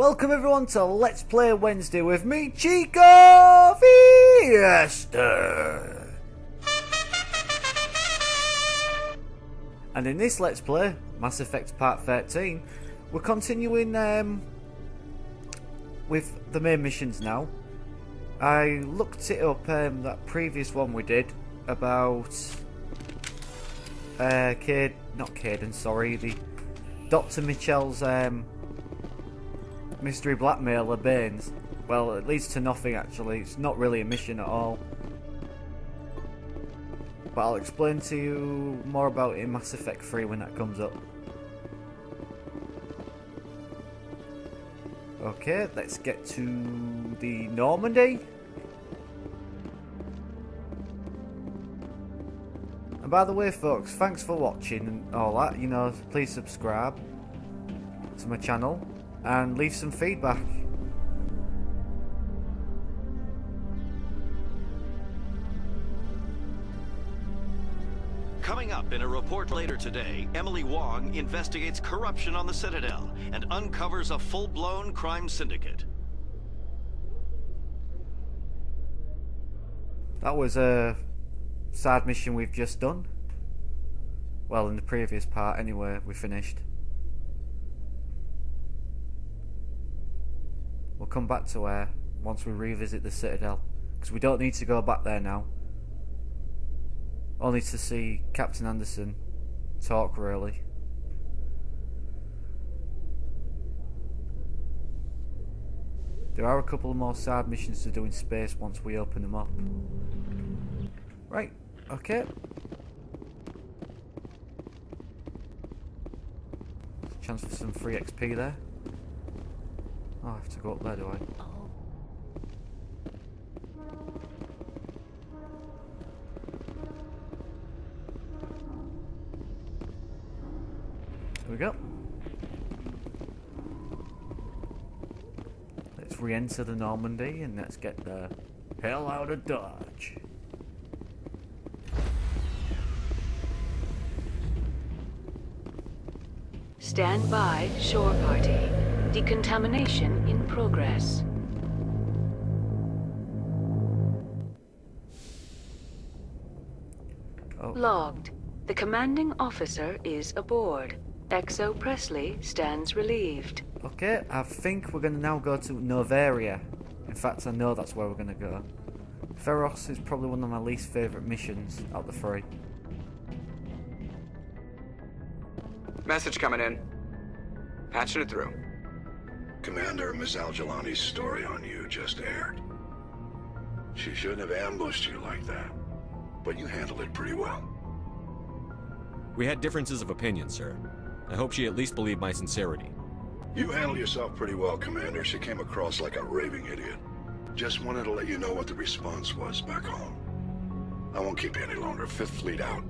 Welcome everyone to Let's Play Wednesday with me, Chico Fiesta. And in this Let's Play, Mass Effect Part 13, we're continuing with the main missions now. I looked it up, that previous one we did, about the Dr. Michel's mystery blackmailer Baines. Well, it leads to nothing actually, it's not really a mission at all. But I'll explain to you more about it in Mass Effect 3 when that comes up. Okay, let's get to the Normandy. And by the way folks, thanks for watching and all that, you know, please subscribe to my channel and leave some feedback. Coming up in a report later today, Emily Wong investigates corruption on the Citadel and uncovers a full-blown crime syndicate. That was a side mission we've just done. Well, in the previous part anyway, we finished. We'll come back to her once we revisit the Citadel, because we don't need to go back there now. Only to see Captain Anderson talk, really. There are a couple of more side missions to do in space once we open them up. Right, okay. Chance for some free XP there. Oh, I have to go up there, do I? There we go. Let's re-enter the Normandy and let's get the hell out of Dodge. Stand by, shore party. Decontamination in progress. Oh. Logged. The commanding officer is aboard. XO Presley stands relieved. Okay, I think we're going to now go to Novaria. In fact, I know that's where we're going to go. Feros is probably one of my least favourite missions out of the three. Message coming in. Patching it through. Commander, Miss Al-Jalani's story on you just aired. She shouldn't have ambushed you like that, but you handled it pretty well. We had differences of opinion, sir. I hope she at least believed my sincerity. You handled yourself pretty well, Commander. She came across like a raving idiot. Just wanted to let you know what the response was back home. I won't keep you any longer. Fifth Fleet out.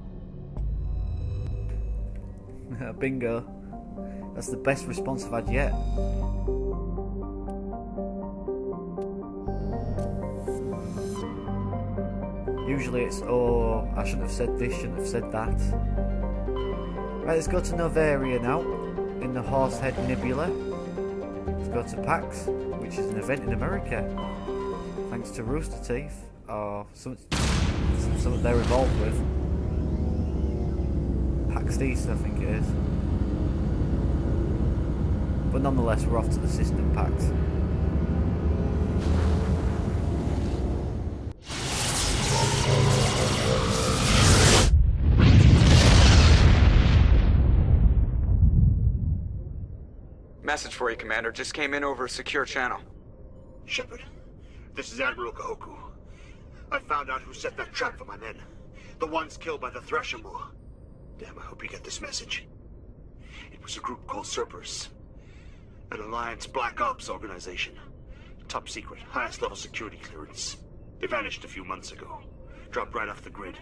Bingo. That's the best response I've had yet. Usually it's, oh, I shouldn't have said this, shouldn't have said that. Right, let's go to Novaria now, in the Horsehead Nebula. Let's go to PAX, which is an event in America. Thanks to Rooster Teeth, or something they're involved with. PAX East, I think it is. But nonetheless, we're off to the system PAX. Message for you, Commander. Just came in over a secure channel. Shepard, this is Admiral Kahoku. I found out who set that trap for my men. The ones killed by the Thresher Moor. Damn, I hope you get this message. It was a group called Cerberus. An Alliance Black Ops organization. Top secret, highest level security clearance. They vanished a few months ago. Dropped right off the grid.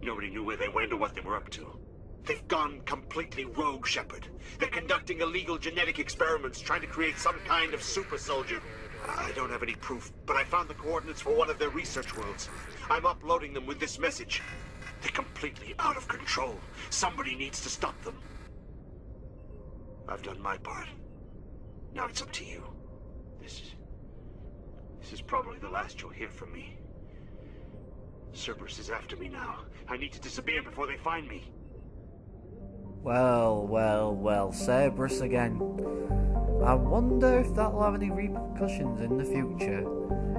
Nobody knew where they went or what they were up to. They've gone completely rogue, Shepard. They're conducting illegal genetic experiments, trying to create some kind of super soldier. I don't have any proof, but I found the coordinates for one of their research worlds. I'm uploading them with this message. They're completely out of control. Somebody needs to stop them. I've done my part. Now it's up to you. This is probably the last you'll hear from me. Cerberus is after me now. I need to disappear before they find me. Well, Cerberus again. I wonder if that'll have any repercussions in the future.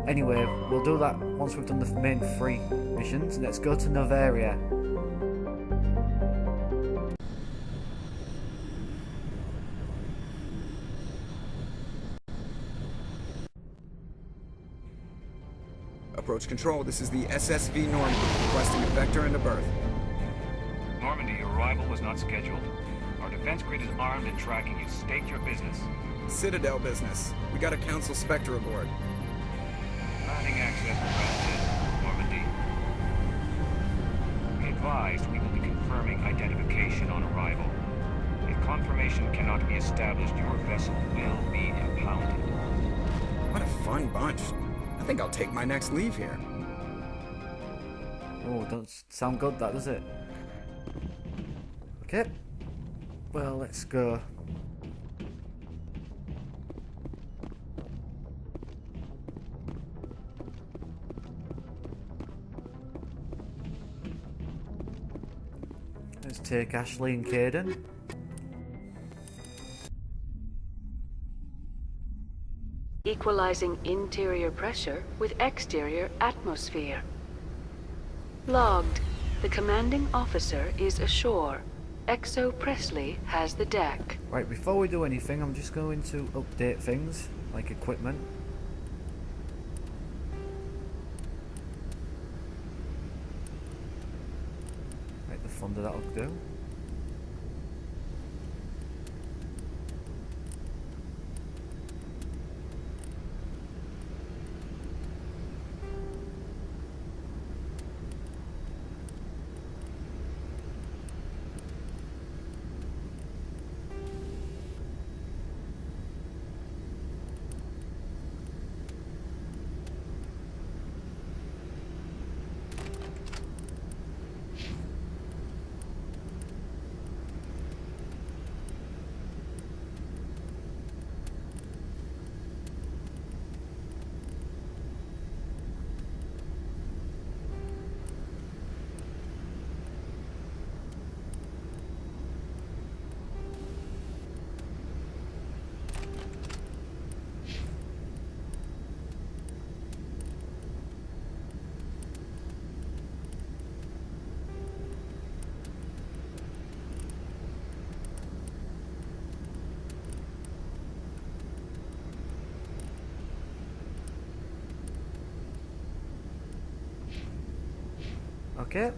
Anyway, we'll do that once we've done the main 3 missions. Let's go to Novaria. Approach control, this is the SSV Normandy, requesting a vector and a berth. Normandy, your arrival was not scheduled. Our defense grid is armed and tracking you. State your business. Citadel business. We got a Council Spectre aboard. Granting access granted, Normandy. Be advised, we will be confirming identification on arrival. If confirmation cannot be established, your vessel will be impounded. What a fun bunch. I think I'll take my next leave here. Oh, don't sound good, that, does it? Okay. Well, let's go. Let's take Ashley and Caden. Equalizing interior pressure with exterior atmosphere. Logged. The commanding officer is ashore. Exo Presley has the deck. Right, before we do anything, I'm just going to update things, like equipment. Like the thunder that'll do. Okay.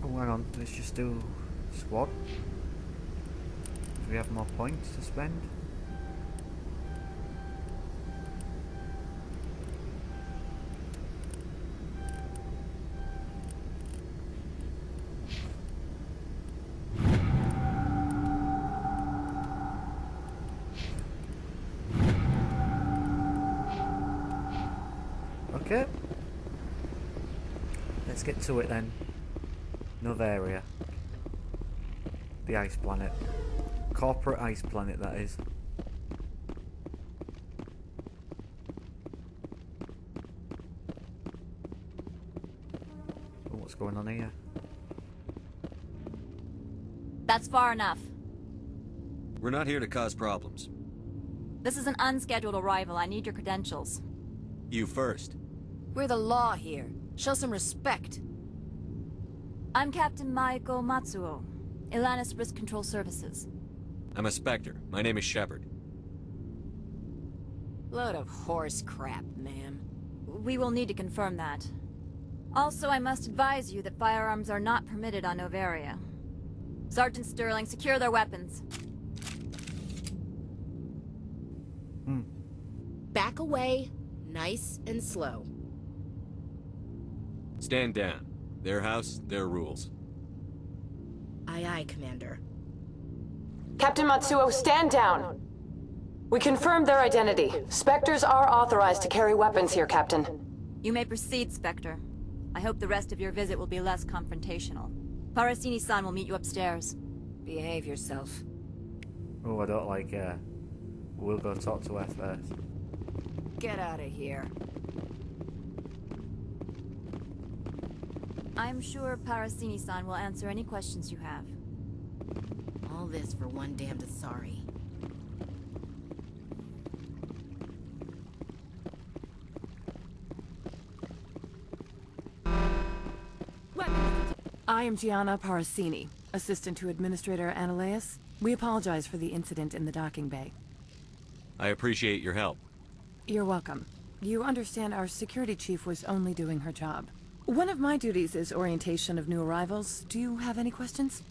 Oh, hang on. Let's just do squad. Do we have more points to spend? Okay. Let's get to it then. Novaria. The ice planet. Corporate ice planet, that is. Oh, what's going on here? That's far enough. We're not here to cause problems. This is an unscheduled arrival. I need your credentials. You first. We're the law here. Show some respect. I'm Captain Maiko Matsuo, Ilanis Risk Control Services. I'm a Spectre. My name is Shepard. Load of horse crap, ma'am. We will need to confirm that. Also, I must advise you that firearms are not permitted on Novaria. Sergeant Sterling, secure their weapons. Back away, nice and slow. Stand down. Their house, their rules. Aye, aye, Commander. Captain Matsuo, stand down. We confirmed their identity. Spectres are authorized to carry weapons here, Captain. You may proceed, Spectre. I hope the rest of your visit will be less confrontational. Parasini-san will meet you upstairs. Behave yourself. Oh, I don't like We'll go talk to her first. Get out of here. I'm sure Parasini-san will answer any questions you have. All this for one damned Asari. I am Gianna Parasini, assistant to Administrator Ananias. We apologize for the incident in the docking bay. I appreciate your help. You're welcome. You understand our security chief was only doing her job. One of my duties is orientation of new arrivals. Do you have any questions?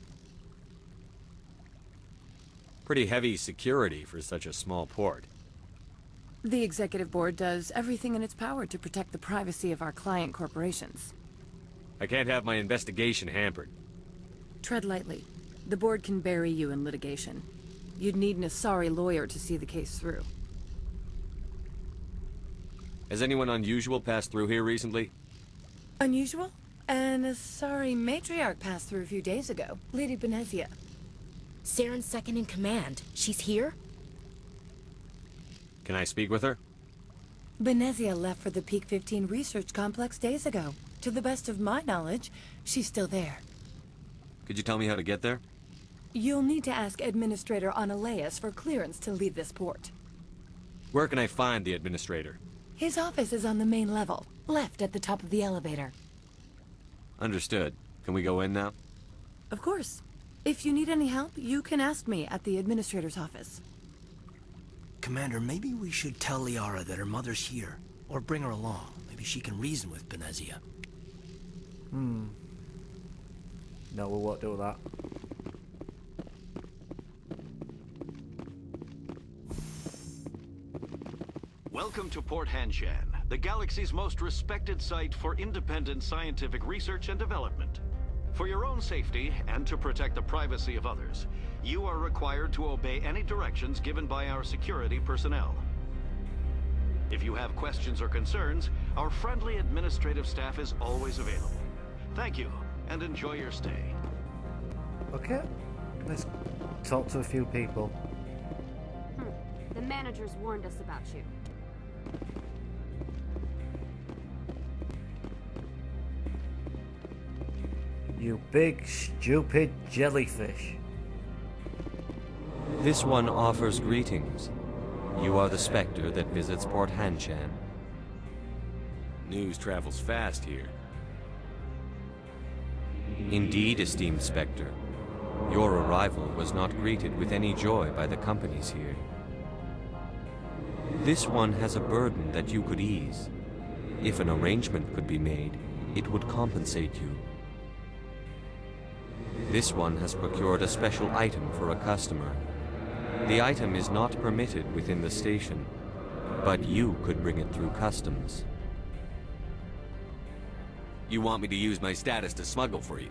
Pretty heavy security for such a small port. The executive board does everything in its power to protect the privacy of our client corporations. I can't have my investigation hampered. Tread lightly. The board can bury you in litigation. You'd need an Asari lawyer to see the case through. Has anyone unusual passed through here recently? Unusual? An Asari matriarch passed through a few days ago. Lady Benezia. Saren's second in command. She's here? Can I speak with her? Benezia left for the Peak 15 research complex days ago. To the best of my knowledge, she's still there. Could you tell me how to get there? You'll need to ask Administrator Ananias for clearance to leave this port. Where can I find the administrator? His office is on the main level, left at the top of the elevator. Understood. Can we go in now? Of course. If you need any help, you can ask me at the Administrator's office. Commander, maybe we should tell Liara that her mother's here, or bring her along. Maybe she can reason with Benezia. No, we won't do that. Welcome to Port Hanshan, the galaxy's most respected site for independent scientific research and development. For your own safety and to protect the privacy of others, you are required to obey any directions given by our security personnel. If you have questions or concerns, our friendly administrative staff is always available. Thank you, and enjoy your stay. Okay, let's talk to a few people. The managers warned us about you. You big, stupid jellyfish. This one offers greetings. You are the Spectre that visits Port Hanshan. News travels fast here. Indeed, esteemed Spectre. Your arrival was not greeted with any joy by the companies here. This one has a burden that you could ease. If an arrangement could be made, it would compensate you. This one has procured a special item for a customer. The item is not permitted within the station, but you could bring it through customs. You want me to use my status to smuggle for you?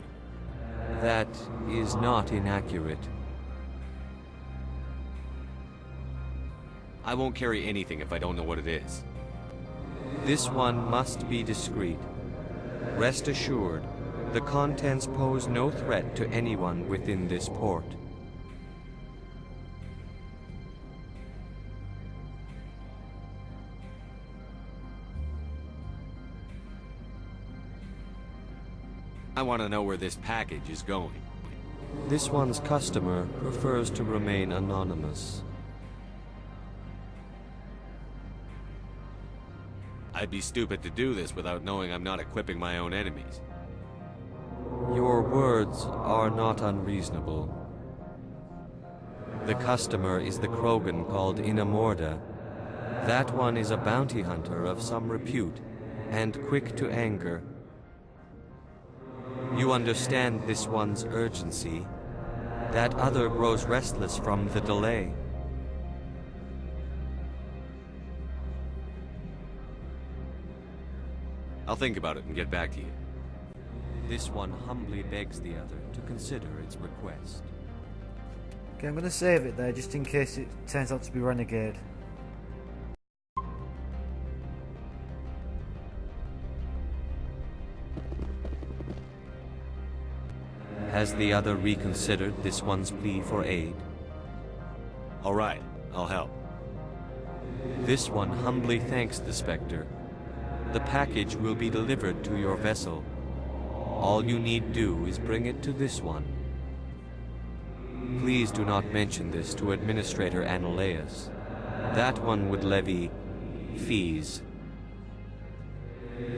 That is not inaccurate. I won't carry anything if I don't know what it is. This one must be discreet. Rest assured, the contents pose no threat to anyone within this port. I want to know where this package is going. This one's customer prefers to remain anonymous. I'd be stupid to do this without knowing I'm not equipping my own enemies. Your words are not unreasonable. The customer is the Krogan called Inamorda. That one is a bounty hunter of some repute, and quick to anger. You understand this one's urgency. That other grows restless from the delay. I'll think about it and get back to you. This one humbly begs the other to consider its request. Okay, I'm going to save it there just in case it turns out to be Renegade. Has the other reconsidered this one's plea for aid? All right, I'll help. This one humbly thanks the Spectre. The package will be delivered to your vessel. All you need do is bring it to this one. Please do not mention this to Administrator Annaleus. That one would levy fees.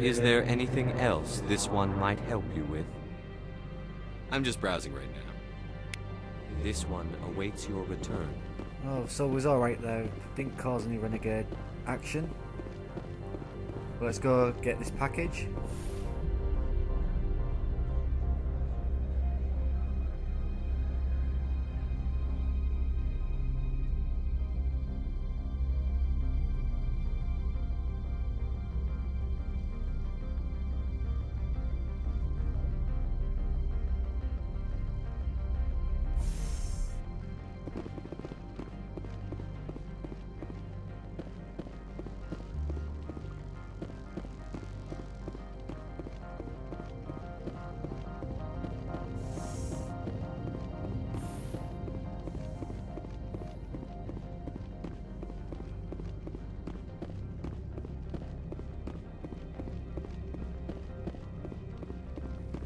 Is there anything else this one might help you with? I'm just browsing right now. This one awaits your return. Oh, so it was alright though. Didn't cause any renegade action. Let's go get this package.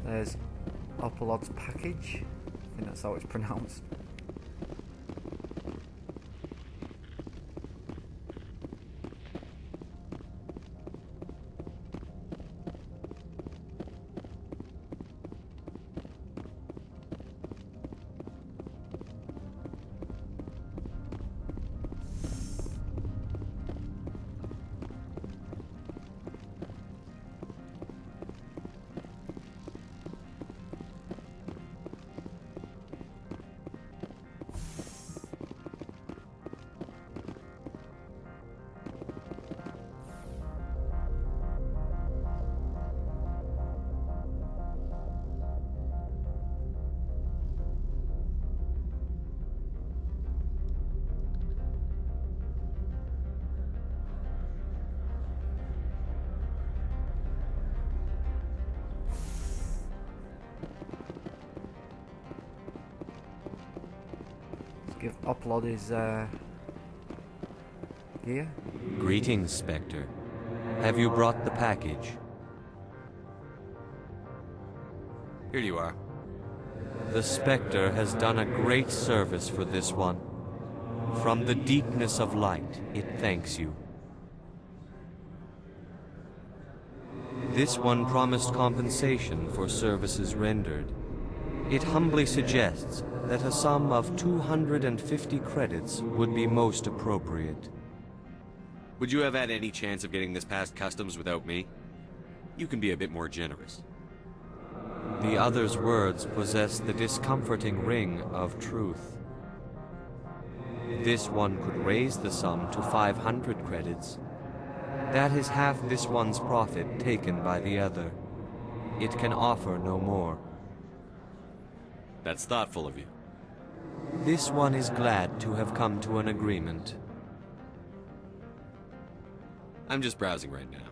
There's Opolod's package. I think that's how it's pronounced. Give Opolod his gear. Greetings, Spectre. Have you brought the package? Here you are. The Spectre has done a great service for this one. From the deepness of light, it thanks you. This one promised compensation for services rendered. It humbly suggests that a sum of 250 credits would be most appropriate. Would you have had any chance of getting this past customs without me? You can be a bit more generous. The other's words possess the discomforting ring of truth. This one could raise the sum to 500 credits. That is half this one's profit taken by the other. It can offer no more. That's thoughtful of you. This one is glad to have come to an agreement. I'm just browsing right now.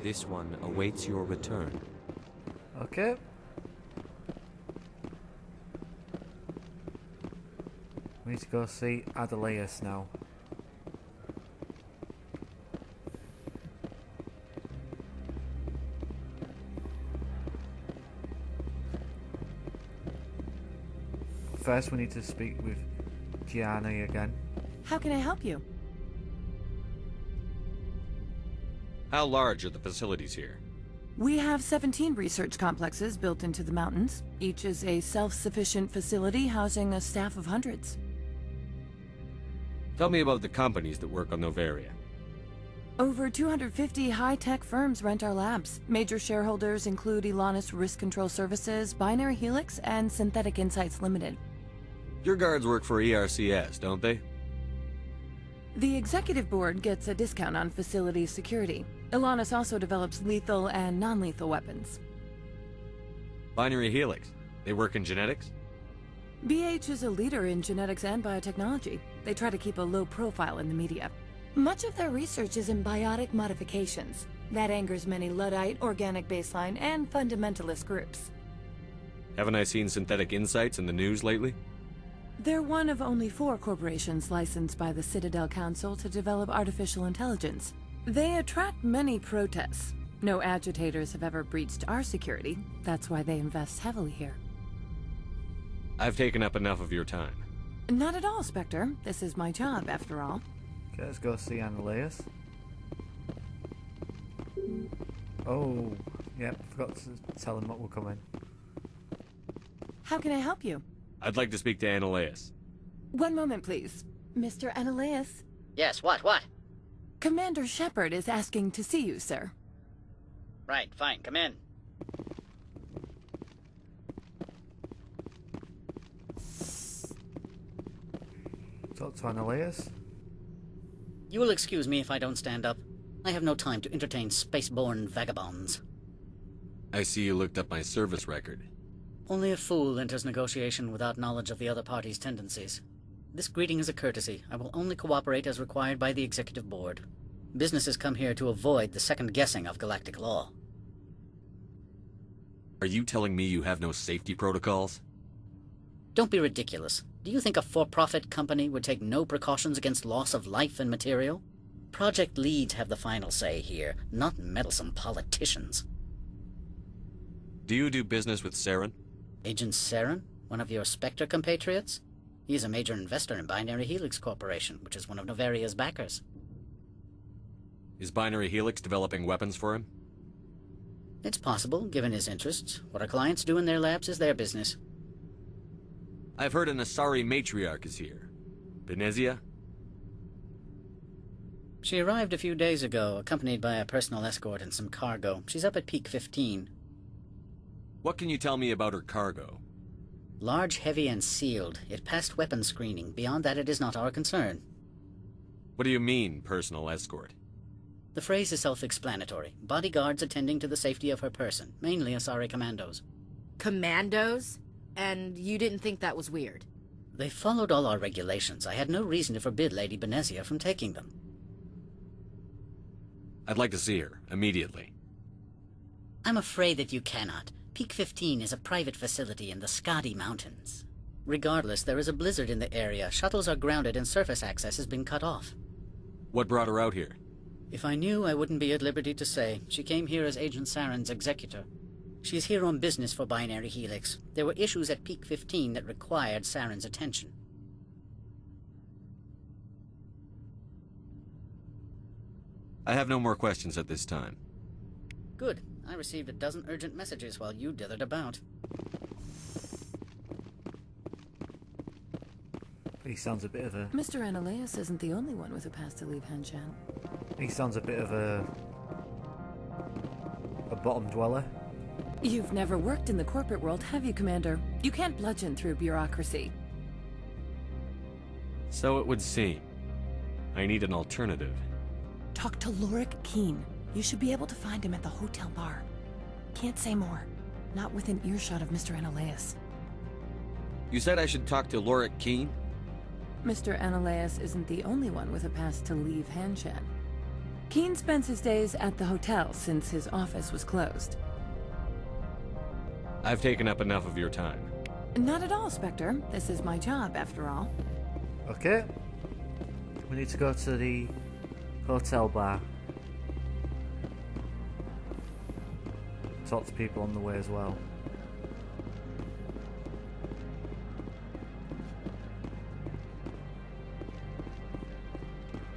This one awaits your return. Okay. We need to go see Annaleus now. First, we need to speak with Gianni again. How can I help you? How large are the facilities here? We have 17 research complexes built into the mountains. Each is a self-sufficient facility housing a staff of hundreds. Tell me about the companies that work on Noveria. Over 250 high-tech firms rent our labs. Major shareholders include Ilos Risk Control Services, Binary Helix, and Synthetic Insights Limited. Your guards work for ERCS, don't they? The executive board gets a discount on facility security. Ilos also develops lethal and non-lethal weapons. Binary Helix. They work in genetics? BH is a leader in genetics and biotechnology. They try to keep a low profile in the media. Much of their research is in biotic modifications. That angers many Luddite, organic baseline, and fundamentalist groups. Haven't I seen Synthetic Insights in the news lately? They're one of only 4 corporations licensed by the Citadel Council to develop artificial intelligence. They attract many protests. No agitators have ever breached our security. That's why they invest heavily here. I've taken up enough of your time. Not at all, Spectre. This is my job, after all. Okay, let's go see Annaleus. Oh, yep, forgot to tell him what we're coming. How can I help you? I'd like to speak to Annaleus. One moment, please. Mr. Annaleus? Yes, what? Commander Shepard is asking to see you, sir. Right, fine, come in. Talk to Annaleus. You will excuse me if I don't stand up. I have no time to entertain spaceborne vagabonds. I see you looked up my service record. Only a fool enters negotiation without knowledge of the other party's tendencies. This greeting is a courtesy. I will only cooperate as required by the Executive Board. Businesses come here to avoid the second guessing of galactic law. Are you telling me you have no safety protocols? Don't be ridiculous. Do you think a for-profit company would take no precautions against loss of life and material? Project leads have the final say here, not meddlesome politicians. Do you do business with Saren? Agent Saren? One of your Spectre compatriots? He is a major investor in Binary Helix Corporation, which is one of Novaria's backers. Is Binary Helix developing weapons for him? It's possible, given his interests. What our clients do in their labs is their business. I've heard an Asari matriarch is here. Benezia? She arrived a few days ago, accompanied by a personal escort and some cargo. She's up at Peak 15. What can you tell me about her cargo? Large, heavy, and sealed. It passed weapons screening. Beyond that, it is not our concern. What do you mean, personal escort? The phrase is self-explanatory. Bodyguards attending to the safety of her person, mainly Asari commandos. Commandos? And you didn't think that was weird? They followed all our regulations. I had no reason to forbid Lady Benezia from taking them. I'd like to see her, immediately. I'm afraid that you cannot. Peak 15 is a private facility in the Skadi Mountains. Regardless, there is a blizzard in the area. Shuttles are grounded and surface access has been cut off. What brought her out here? If I knew, I wouldn't be at liberty to say. She came here as Agent Saren's executor. She's here on business for Binary Helix. There were issues at Peak 15 that required Saren's attention. I have no more questions at this time. Good. I received a dozen urgent messages while you dithered about. He sounds a bit of a... Mr. Annaleus isn't the only one with a pass to leave Hanshan. He sounds a bit of a bottom dweller. You've never worked in the corporate world, have you, Commander? You can't bludgeon through bureaucracy. So it would seem. I need an alternative. Talk to Lorik Keen. You should be able to find him at the hotel bar. Can't say more. Not within earshot of Mr. Annaleus. You said I should talk to Lorik Keen? Mr. Annaleus isn't the only one with a pass to leave Hanshan. Keen spends his days at the hotel since his office was closed. I've taken up enough of your time. Not at all, Spectre. This is my job, after all. Okay. We need to go to the hotel bar. Talk to people on the way as well.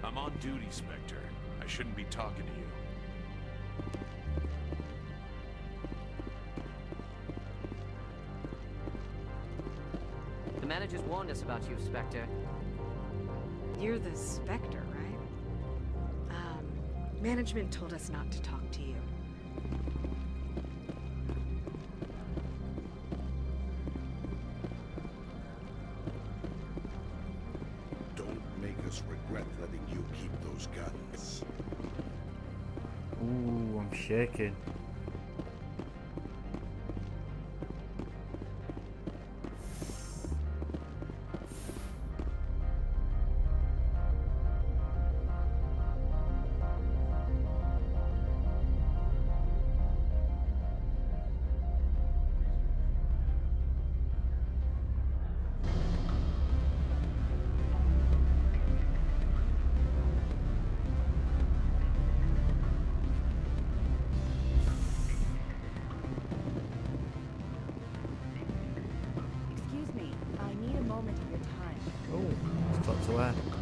I'm on duty, Spectre. I shouldn't be talking to you. The managers warned us about you, Spectre. You're the Spectre, right? Management told us not to talk to you. Don't make us regret letting you keep those guns. Ooh, I'm shaking.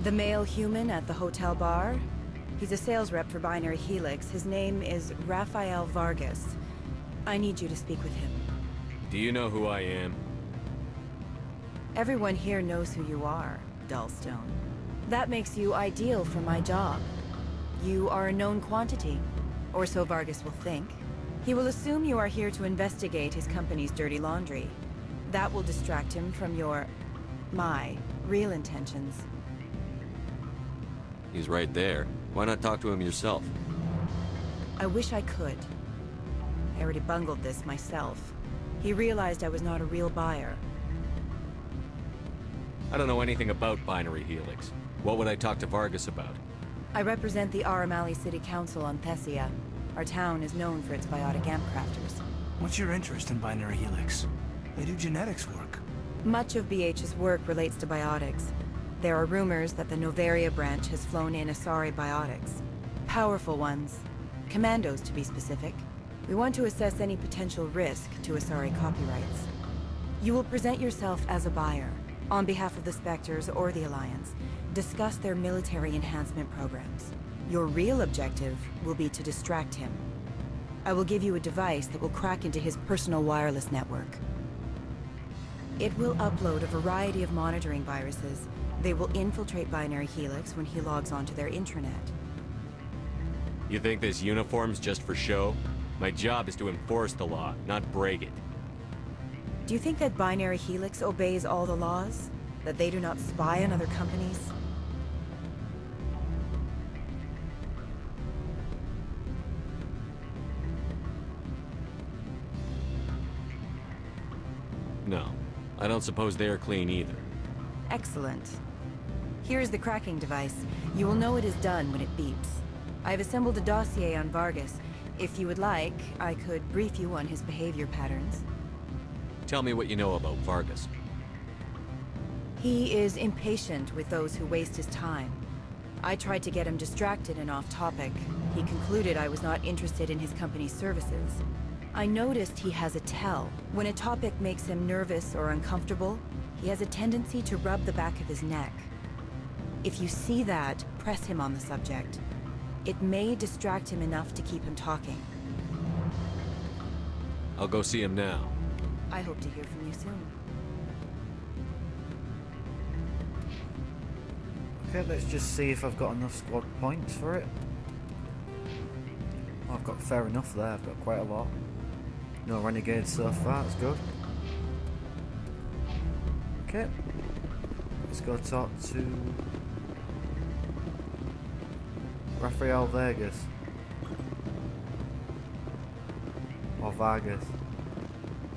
The male human at the hotel bar? He's a sales rep for Binary Helix. His name is Rafael Vargas. I need you to speak with him. Do you know who I am? Everyone here knows who you are, Dullstone. That makes you ideal for my job. You are a known quantity, or so Vargas will think. He will assume you are here to investigate his company's dirty laundry. That will distract him from my real intentions. He's right there. Why not talk to him yourself? I wish I could. I already bungled this myself. He realized I was not a real buyer. I don't know anything about Binary Helix. What would I talk to Vargas about? I represent the Aramali City Council on Thessia. Our town is known for its biotic amp crafters. What's your interest in Binary Helix? They do genetics work. Much of BH's work relates to biotics. There are rumors that the Novaria branch has flown in Asari biotics. Powerful ones. Commandos, to be specific. We want to assess any potential risk to Asari copyrights. You will present yourself as a buyer, on behalf of the Spectres or the Alliance. Discuss their military enhancement programs. Your real objective will be to distract him. I will give you a device that will crack into his personal wireless network. It will upload a variety of monitoring viruses. They will infiltrate Binary Helix when he logs onto their intranet. You think this uniform's just for show? My job is to enforce the law, not break it. Do you think that Binary Helix obeys all the laws? That they do not spy on other companies? No. I don't suppose they're clean either. Excellent. Here is the cracking device. You will know it is done when it beeps. I have assembled a dossier on Vargas. If you would like, I could brief you on his behavior patterns. Tell me what you know about Vargas. He is impatient with those who waste his time. I tried to get him distracted and off topic. He concluded I was not interested in his company's services. I noticed he has a tell. When a topic makes him nervous or uncomfortable, he has a tendency to rub the back of his neck. If you see that, press him on the subject. It may distract him enough to keep him talking. I'll go see him now. I hope to hear from you soon. Okay, let's just see if I've got enough squad points for it. Oh, I've got fair enough there, I've got quite a lot. No renegades so far, that's good. Okay. Let's go talk to Rafael Vargas. Or Vargas.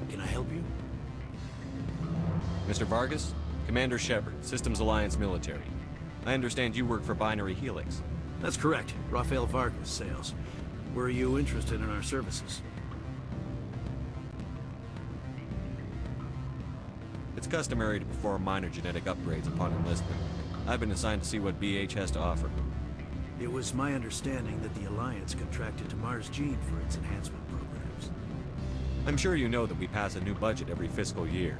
Can I help you? Mr. Vargas? Commander Shepard, Systems Alliance Military. I understand you work for Binary Helix. That's correct. Rafael Vargas, sales. Were you interested in our services? It's customary to perform minor genetic upgrades upon enlistment. I've been assigned to see what BH has to offer. It was my understanding that the Alliance contracted to Mars Gene for its enhancement programs. I'm sure you know that we pass a new budget every fiscal year.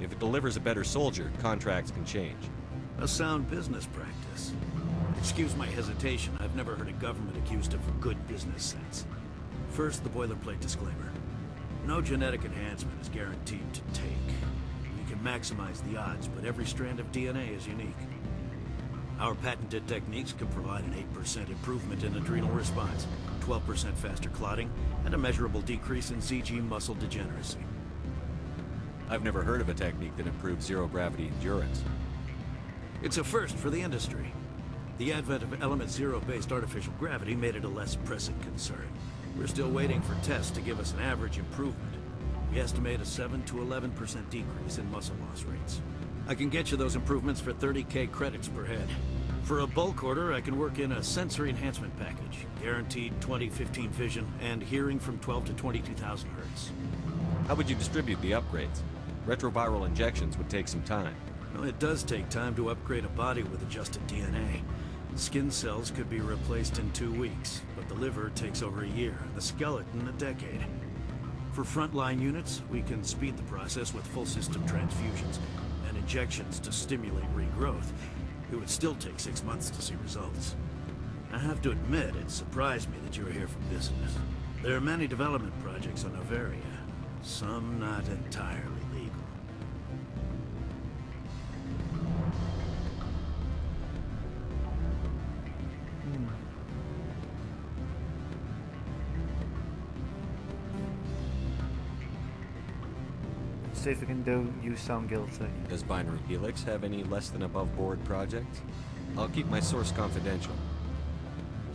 If it delivers a better soldier, contracts can change. A sound business practice. Excuse my hesitation, I've never heard a government accused of good business sense. First, the boilerplate disclaimer. No genetic enhancement is guaranteed to take. We can maximize the odds, but every strand of DNA is unique. Our patented techniques can provide an 8% improvement in adrenal response, 12% faster clotting, and a measurable decrease in CG muscle degeneracy. I've never heard of a technique that improves zero-gravity endurance. It's a first for the industry. The advent of Element Zero-based artificial gravity made it a less pressing concern. We're still waiting for tests to give us an average improvement. We estimate a 7 to 11% decrease in muscle loss rates. I can get you those improvements for 30K credits per head. For a bulk order, I can work in a sensory enhancement package, guaranteed 20/15 vision, and hearing from 12 to 22,000 hertz. How would you distribute the upgrades? Retroviral injections would take some time. Well, it does take time to upgrade a body with adjusted DNA. Skin cells could be replaced in 2 weeks, but the liver takes over a year, and the skeleton a decade. For frontline units, we can speed the process with full system transfusions and injections to stimulate regrowth. It would still take 6 months to see results. I have to admit, it surprised me that you were here for business. There are many development projects on Noveria, some not entirely legal. See if we can do You Sound Guilty. Does Binary Helix have any less than above board projects? I'll keep my source confidential.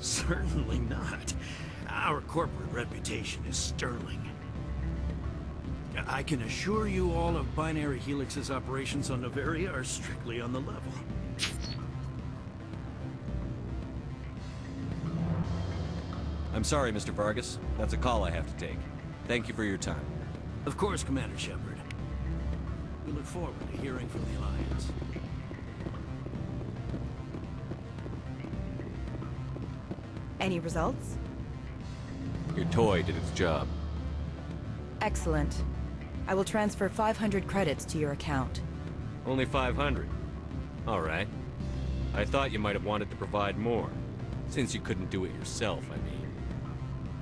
Certainly not. Our corporate reputation is sterling. I can assure you all of Binary Helix's operations on Noveria are strictly on the level. I'm sorry, Mr. Vargas. That's a call I have to take. Thank you for your time. Of course, Commander Shepard. We look forward to hearing from the Alliance. Any results? Your toy did its job. Excellent. I will transfer 500 credits to your account. Only 500. All right. I thought you might have wanted to provide more. Since you couldn't do it yourself, I mean.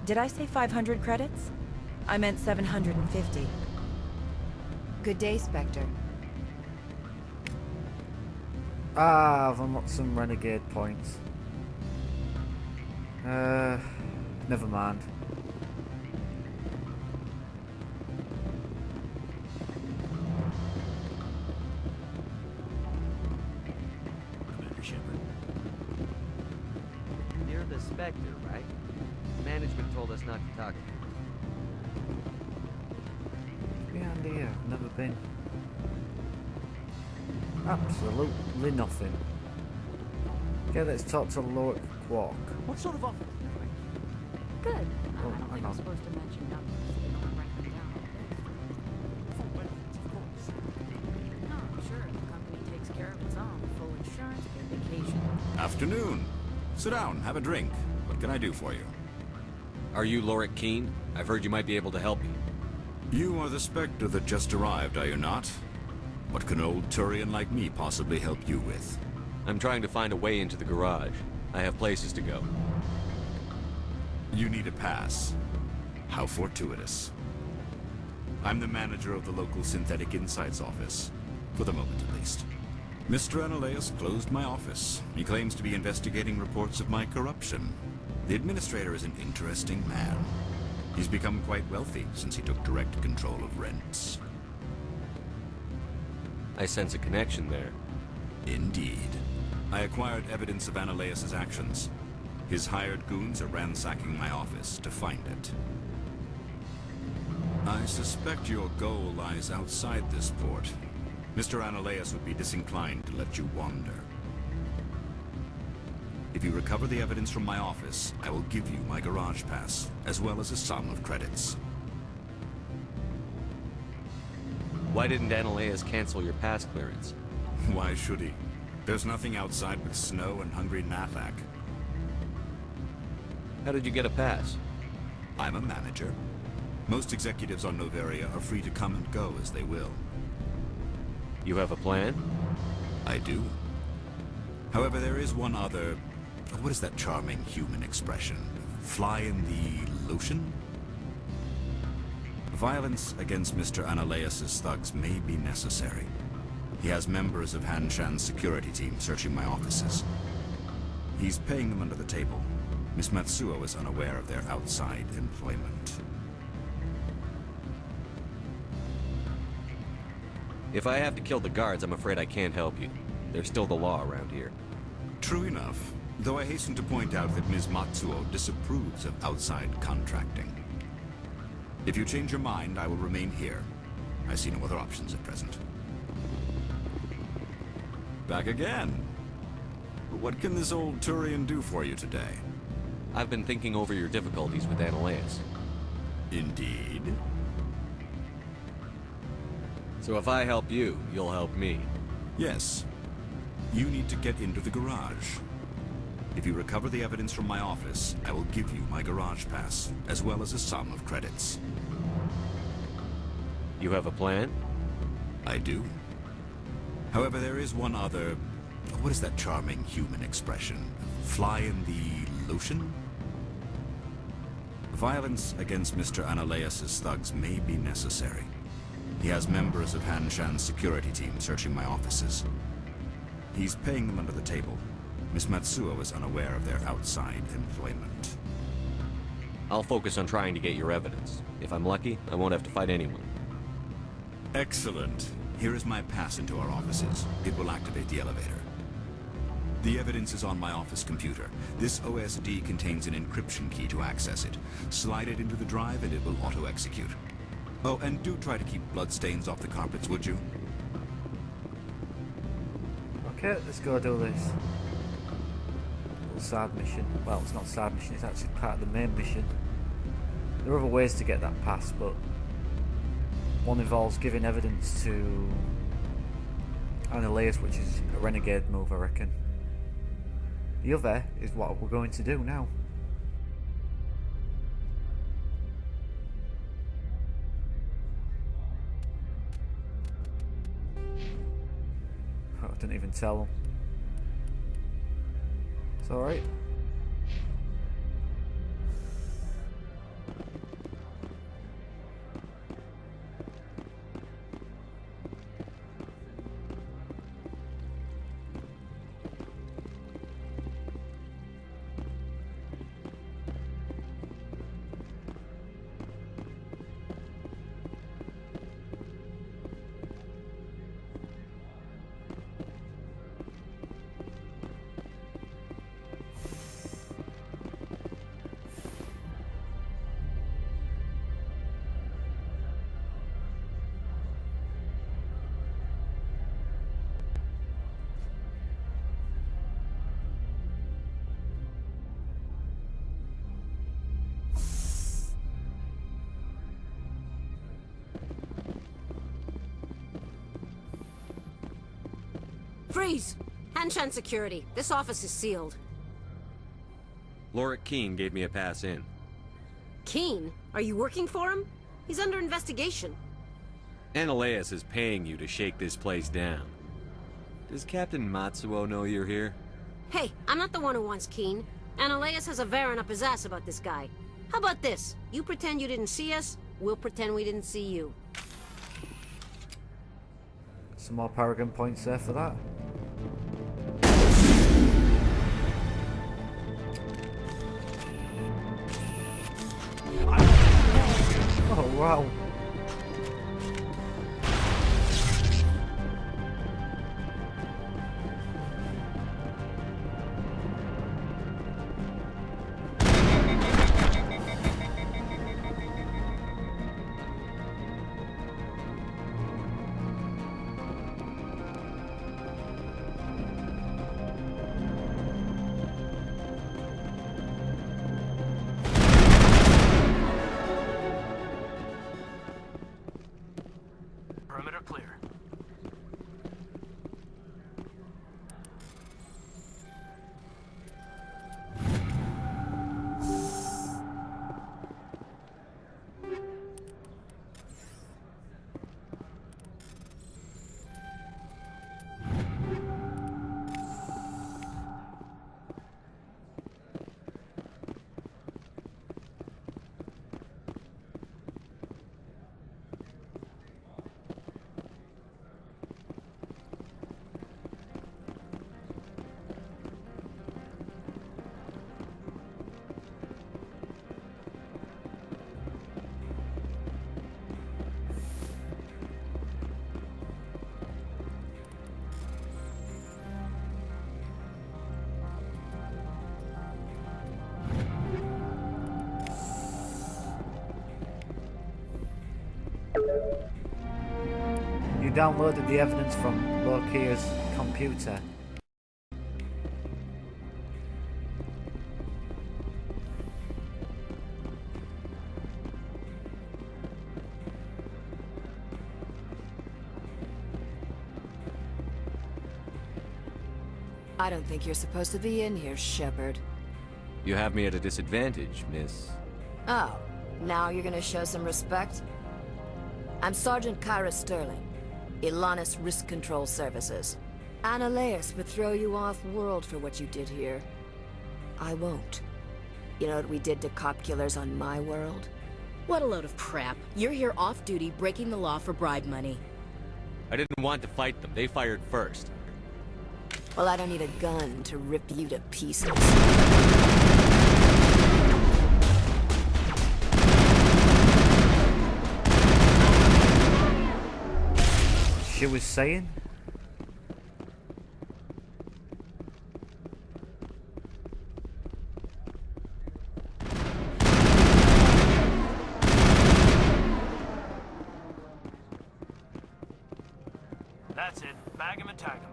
Did I say 500 credits? I meant 750. Good day, Spectre. Ah, I've unlocked some renegade points. Never mind. Commander Shepard. You're the Spectre, right? Management told us not to talk to you. Behind here, I've never been. Absolutely nothing. Okay, let's talk to Lord Quark. What sort of offer? Good. Oh, I don't hang think on. I'm supposed to mention numbers. They don't write them down. Full benefits, of course. No, sure. The company takes care of its own. Full insurance, paid vacation. Afternoon. Sit down, have a drink. What can I do for you? Are you Lorik Keen? I've heard you might be able to help me. You are the Spectre that just arrived, are you not? What can an old Turian like me possibly help you with? I'm trying to find a way into the garage. I have places to go. You need a pass. How fortuitous. I'm the manager of the local Synthetic Insights office. For the moment, at least. Mr. Analeus closed my office. He claims to be investigating reports of my corruption. The administrator is an interesting man. He's become quite wealthy since he took direct control of rents. I sense a connection there. Indeed. I acquired evidence of Analeus' actions. His hired goons are ransacking my office to find it. I suspect your goal lies outside this port. Mr. Analeus would be disinclined to let you wander. If you recover the evidence from my office, I will give you my garage pass, as well as a sum of credits. Why didn't Analeus cancel your pass clearance? Why should he? There's nothing outside but snow and hungry Nathak. How did you get a pass? I'm a manager. Most executives on Noveria are free to come and go as they will. You have a plan? I do. However, there is one other... What is that charming human expression? Fly in the lotion? Violence against Mr. Analeus' thugs may be necessary. He has members of Han Shan's security team searching my offices. He's paying them under the table. Miss Matsuo is unaware of their outside employment. If I have to kill the guards, I'm afraid I can't help you. There's still the law around here. True enough, though I hasten to point out that Ms. Matsuo disapproves of outside contracting. If you change your mind, I will remain here. I see no other options at present. Back again. What can this old Turian do for you today? I've been thinking over your difficulties with Analeus. Indeed. So if I help you, you'll help me. Yes. You need to get into the garage. If you recover the evidence from my office, I will give you my garage pass, as well as a sum of credits. You have a plan? I do. However, there is one other... What is that charming human expression? Fly in the lotion? Violence against Mr. Analeas' thugs may be necessary. He has members of Hanshan's security team searching my offices. He's paying them under the table. Miss Matsuo is unaware of their outside employment. I'll focus on trying to get your evidence. If I'm lucky, I won't have to fight anyone. Excellent. Here is my pass into our offices. It will activate the elevator. The evidence is on my office computer. This OSD contains an encryption key to access it. Slide it into the drive and it will auto-execute. Oh, and do try to keep bloodstains off the carpets, would you? Okay, let's go do this. Little side mission. Well, it's not a side mission, it's actually part of the main mission. There are other ways to get that pass, but one involves giving evidence to Analeas, which is a renegade move, I reckon. The other is what we're going to do now. I didn't even tell them. It's alright. Freeze! Hanshan security. This office is sealed. Lorik Keene gave me a pass in. Keene? Are you working for him? He's under investigation. Analeas is paying you to shake this place down. Does Captain Matsuo know you're here? Hey, I'm not the one who wants Keene. Analeas has a Varen up his ass about this guy. How about this? You pretend you didn't see us, we'll pretend we didn't see you. Some more Paragon points there for that. Oh wow. Perimeter clear. You downloaded the evidence from Lokia's computer. I don't think you're supposed to be in here, Shepard. You have me at a disadvantage, miss. Oh, now you're gonna show some respect? I'm Sergeant Kyra Sterling, Ilanis Risk Control Services. Ananias would throw you off-world for what you did here. I won't. You know what we did to cop killers on my world? What a load of crap. You're here off-duty, breaking the law for bribe money. I didn't want to fight them. They fired first. Well, I don't need a gun to rip you to pieces. She was saying? That's it. Bag him and tag him.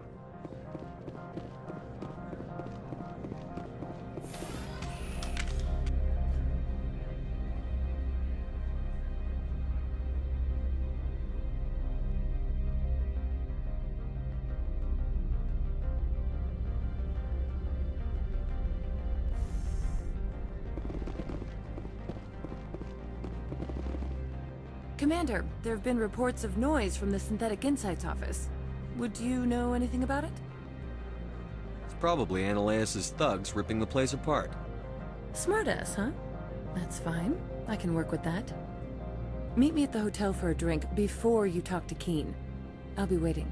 Commander, there have been reports of noise from the Synthetic Insights office. Would you know anything about it? It's probably Ananias' thugs ripping the place apart. Smartass, huh? That's fine. I can work with that. Meet me at the hotel for a drink before you talk to Keen. I'll be waiting.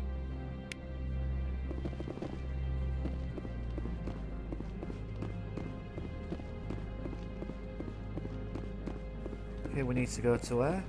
Okay, we need to go to where?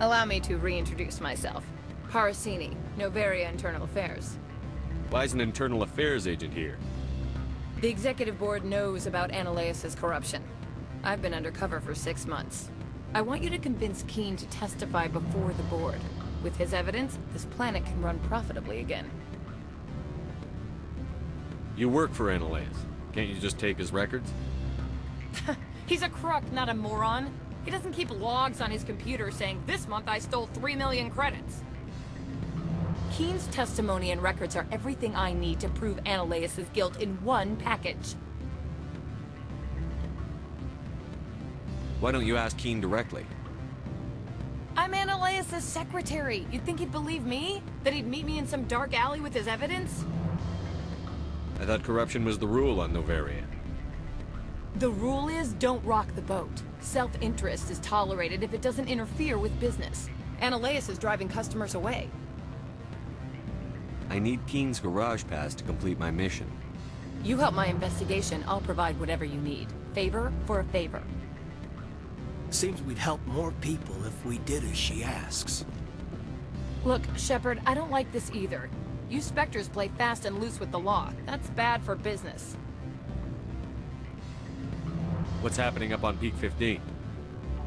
Allow me to reintroduce myself. Parasini, Novaria Internal Affairs. Why is an internal affairs agent here? The Executive Board knows about Ananias' corruption. I've been undercover for 6 months. I want you to convince Keen to testify before the board. With his evidence, this planet can run profitably again. You work for Ananias. Can't you just take his records? He's a crook, not a moron. He doesn't keep logs on his computer saying, "This month I stole 3 million credits." Keen's testimony and records are everything I need to prove Ananias' guilt in one package. Why don't you ask Keen directly? I'm Ananias' secretary. You'd think he'd believe me? That he'd meet me in some dark alley with his evidence? I thought corruption was the rule on Novaria. The rule is, don't rock the boat. Self-interest is tolerated if it doesn't interfere with business. Ananias is driving customers away. I need Keen's garage pass to complete my mission. You help my investigation, I'll provide whatever you need. Favor for a favor. Seems we'd help more people if we did as she asks. Look, Shepard, I don't like this either. You Spectres play fast and loose with the law. That's bad for business. What's happening up on Peak 15?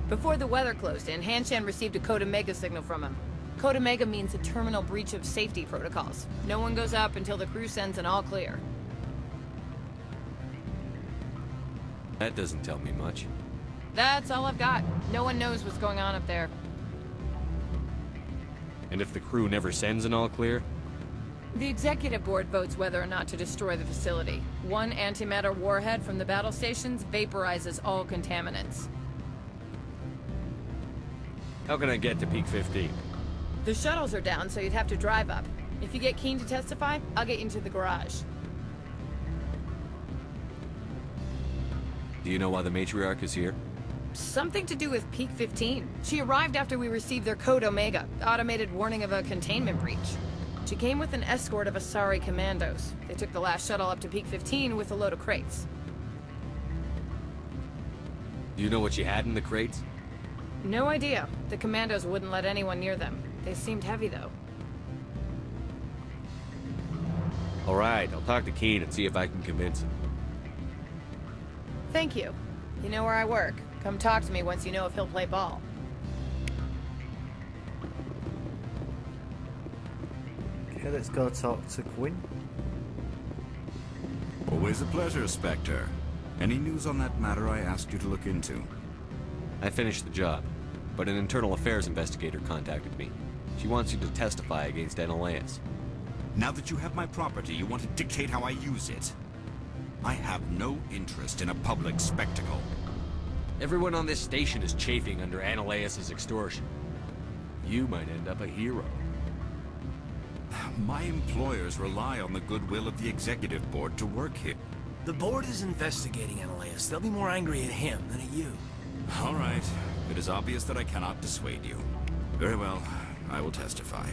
Before the weather closed in, Hanshan received a Code Omega signal from him. Code Omega means a terminal breach of safety protocols. No one goes up until the crew sends an all clear. That doesn't tell me much. That's all I've got. No one knows what's going on up there. And if the crew never sends an all clear? The Executive Board votes whether or not to destroy the facility. One antimatter warhead from the battle stations vaporizes all contaminants. How can I get to Peak 15? The shuttles are down, so you'd have to drive up. If you get Keen to testify, I'll get you into the garage. Do you know why the matriarch is here? Something to do with Peak 15. She arrived after we received their Code Omega, automated warning of a containment breach. She came with an escort of Asari commandos. They took the last shuttle up to Peak 15 with a load of crates. Do you know what she had in the crates? No idea. The commandos wouldn't let anyone near them. They seemed heavy, though. Alright, I'll talk to Keen and see if I can convince him. Thank you. You know where I work. Come talk to me once you know if he'll play ball. Okay, let's go talk to Gwyn. Always a pleasure, Spectre. Any news on that matter I asked you to look into? I finished the job, but an internal affairs investigator contacted me. She wants you to testify against Analaeus. Now that you have my property, you want to dictate how I use it? I have no interest in a public spectacle. Everyone on this station is chafing under Analaeus' extortion. You might end up a hero. My employers rely on the goodwill of the executive board to work here. The board is investigating Analaeus. They'll be more angry at him than at you. All right. It is obvious that I cannot dissuade you. Very well. I will testify.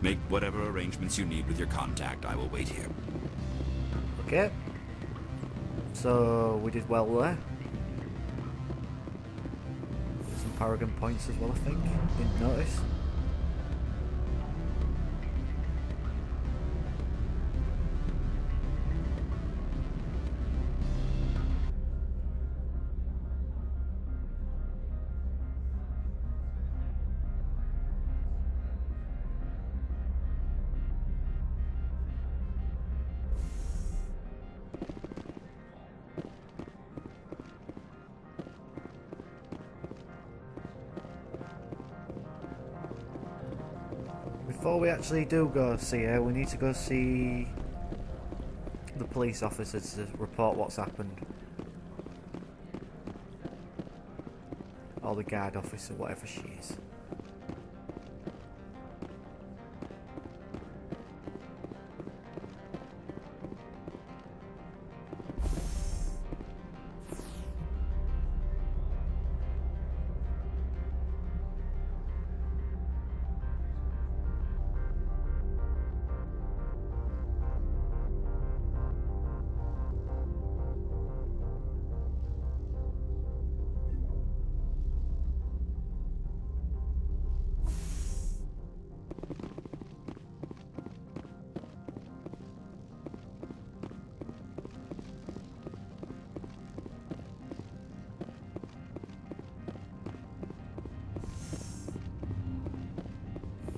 Make whatever arrangements you need with your contact. I will wait here. Okay. So, we did well there. Some Paragon points as well, I think. Didn't notice. Before we actually do go see her, we need to go see the police officer to report what's happened. Or the guard officer, whatever she is.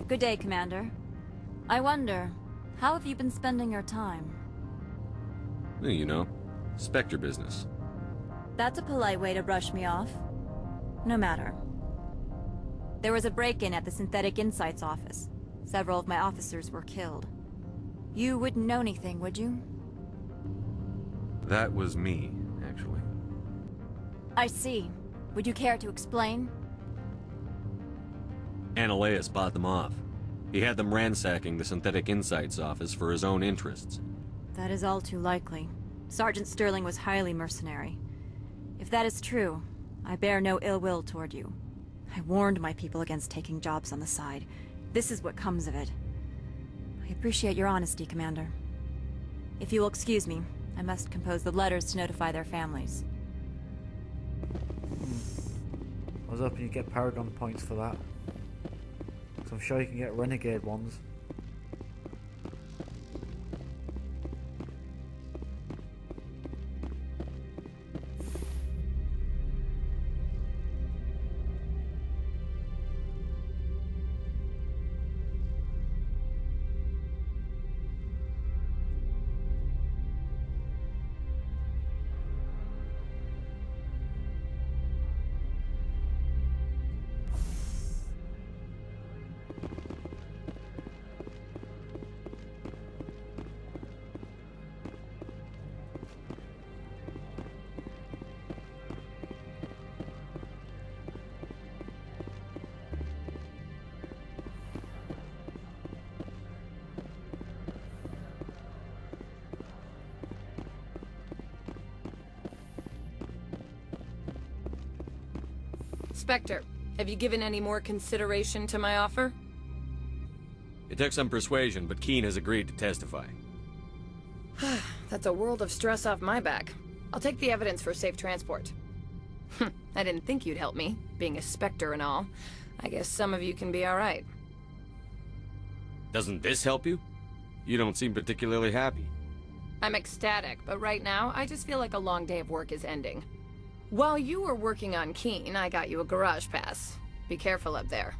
Good day, Commander. I wonder, how have you been spending your time? You know, Spectre business. That's a polite way to brush me off. No matter. There was a break-in at the Synthetic Insights office. Several of my officers were killed. You wouldn't know anything, would you? That was me, actually. I see. Would you care to explain? Analaeus bought them off. He had them ransacking the Synthetic Insights office for his own interests. That is all too likely. Sergeant Sterling was highly mercenary. If that is true, I bear no ill will toward you. I warned my people against taking jobs on the side. This is what comes of it. I appreciate your honesty, Commander. If you will excuse me, I must compose the letters to notify their families. I was hoping you'd get Paragon points for that. So I'm sure you can get Renegade ones. Spectre, have you given any more consideration to my offer? It took some persuasion, but Keen has agreed to testify. That's a world of stress off my back. I'll take the evidence for safe transport. I didn't think you'd help me, being a Spectre and all. I guess some of you can be alright. Doesn't this help you? You don't seem particularly happy. I'm ecstatic, but right now, I just feel like a long day of work is ending. While you were working on Keen, I got you a garage pass. Be careful up there.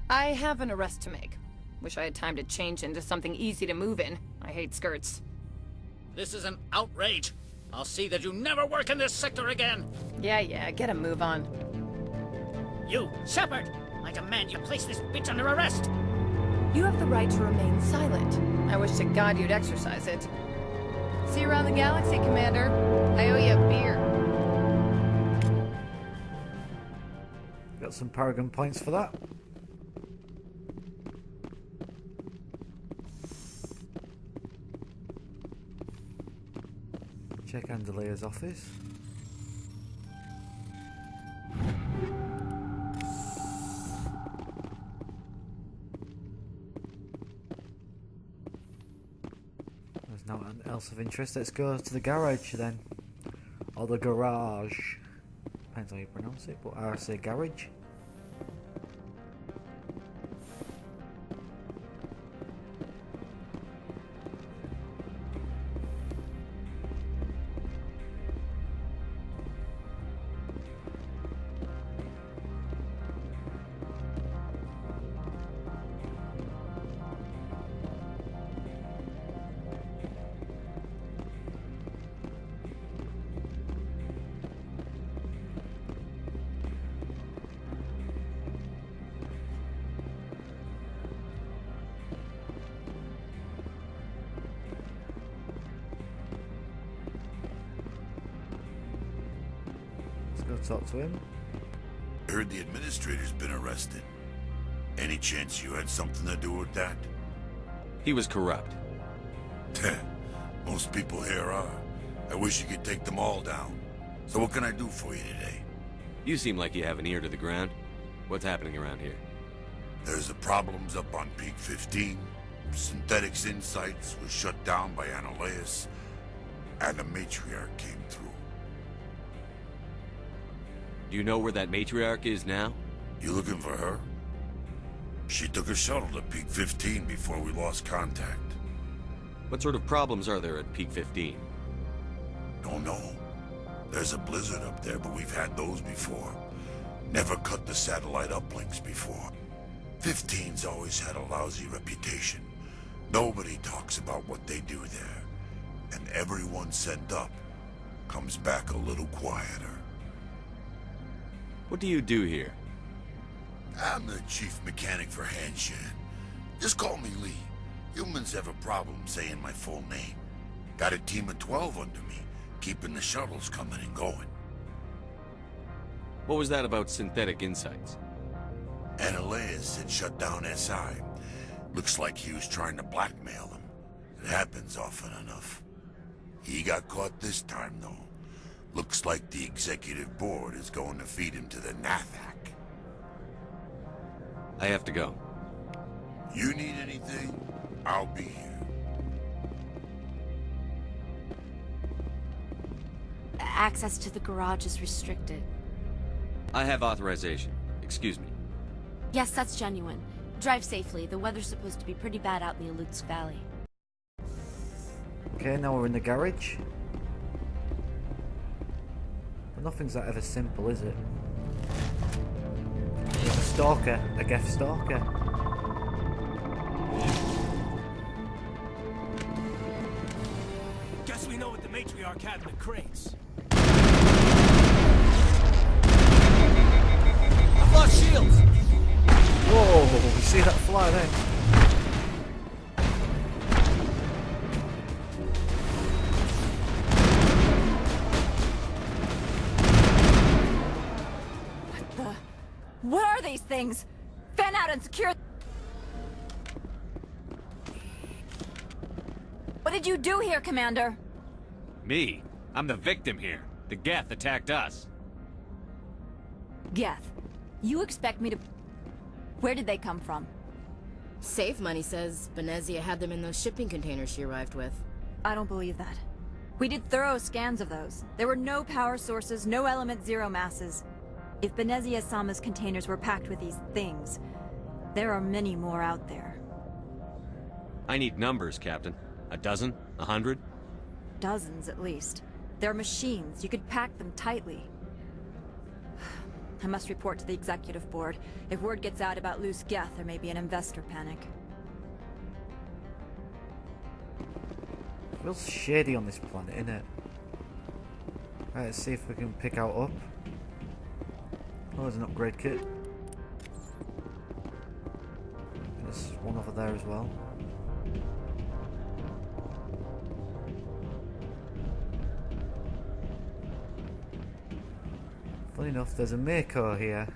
I have an arrest to make. Wish I had time to change into something easy to move in. I hate skirts. This is an outrage. I'll see that you never work in this sector again. Yeah, get a move on. You, Shepard! I demand you place this bitch under arrest! You have the right to remain silent. I wish to God you'd exercise it. See you around the galaxy, Commander. I owe you a beer. Got some Paragon points for that. Check Andalea's office. There's nothing else of interest. Let's go to the garage then. Or the garage. Depends how you pronounce it, but I say garage. Talk to him. Heard the administrator's been arrested. Any chance you had something to do with that? He was corrupt. Most people here are. I wish you could take them all down. So what can I do for you today? You seem like you have an ear to the ground. What's happening around here? There's the problems up on Peak 15. Synthetics Insights was shut down by Annihilus. And the Matriarch came through. Do you know where that matriarch is now? You looking for her? She took a shuttle to Peak 15 before we lost contact. What sort of problems are there at Peak 15? Don't know. There's a blizzard up there, but we've had those before. Never cut the satellite uplinks before. 15's always had a lousy reputation. Nobody talks about what they do there. And everyone sent up comes back a little quieter. What do you do here? I'm the chief mechanic for Hanshan. Just call me Lee. Humans have a problem saying my full name. Got a team of 12 under me, keeping the shuttles coming and going. What was that about Synthetic Insights? Annihilus had shut down SI. Looks like he was trying to blackmail them. It happens often enough. He got caught this time, though. Looks like the executive board is going to feed him to the Nathak. I have to go. You need anything? I'll be here. Access to the garage is restricted. I have authorization. Excuse me. Yes, that's genuine. Drive safely. The weather's supposed to be pretty bad out in the Alutsk Valley. Okay, now we're in the garage. But nothing's that ever simple, is it? There's a stalker, a geth stalker. Guess we know what the matriarch had in the crates. I've lost shields! Whoa, you see that fly there? What are these things? Fan out and secure. What did you do here, Commander? Me? I'm the victim here. The geth attacked us. Geth, you expect me to... Where did they come from? Safe Money says Benezia had them in those shipping containers she arrived with. I don't believe that. We did thorough scans of those. There were no power sources, no element zero masses. If Benezia Sama's containers were packed with these things, there are many more out there. I need numbers, Captain. A dozen? 100? Dozens, at least. They're machines. You could pack them tightly. I must report to the executive board. If word gets out about loose geth, there may be an investor panic. Feels shady on this planet, innit? Right, let's see if we can pick out up. Oh, there's an upgrade kit. There's one over there as well. Funny enough, there's a Mako here.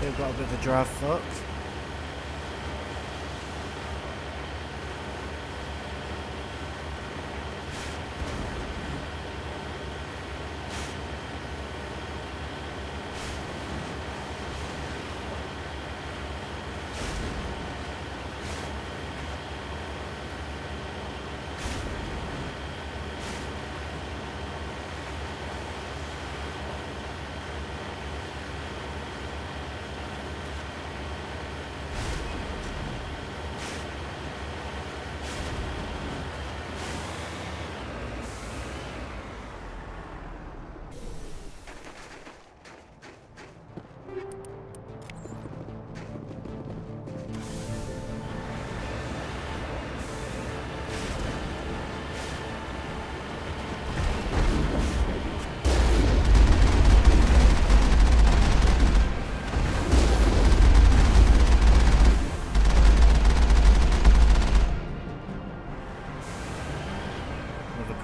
They've got a bit of a drive fucked.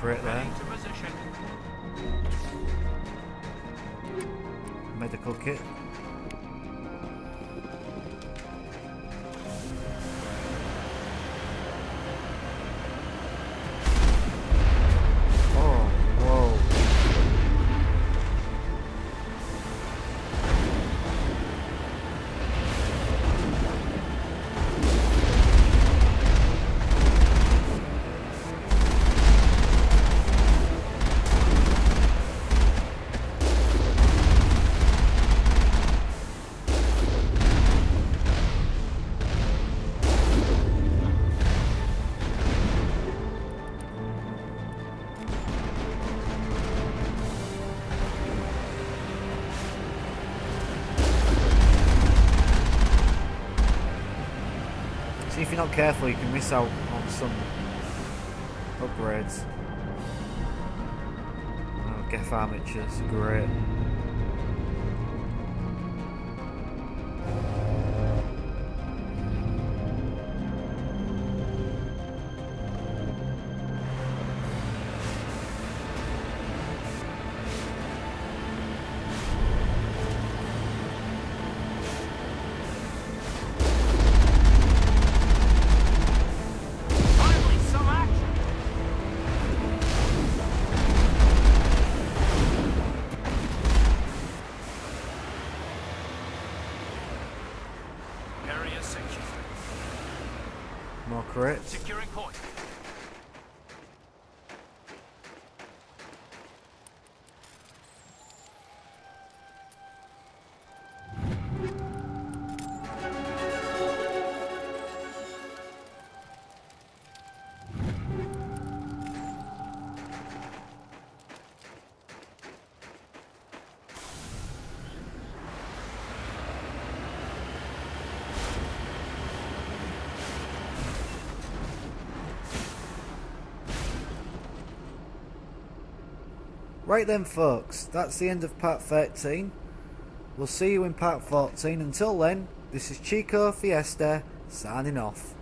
Crit there. Medical kit. Oh, whoa. See, if you're not careful, you can miss out on some upgrades. Oh, geth armatures, great. More crits. Securing point. Right then folks, that's the end of part 13. We'll see you in part 14. Until then, this is Chico Fiesta, signing off.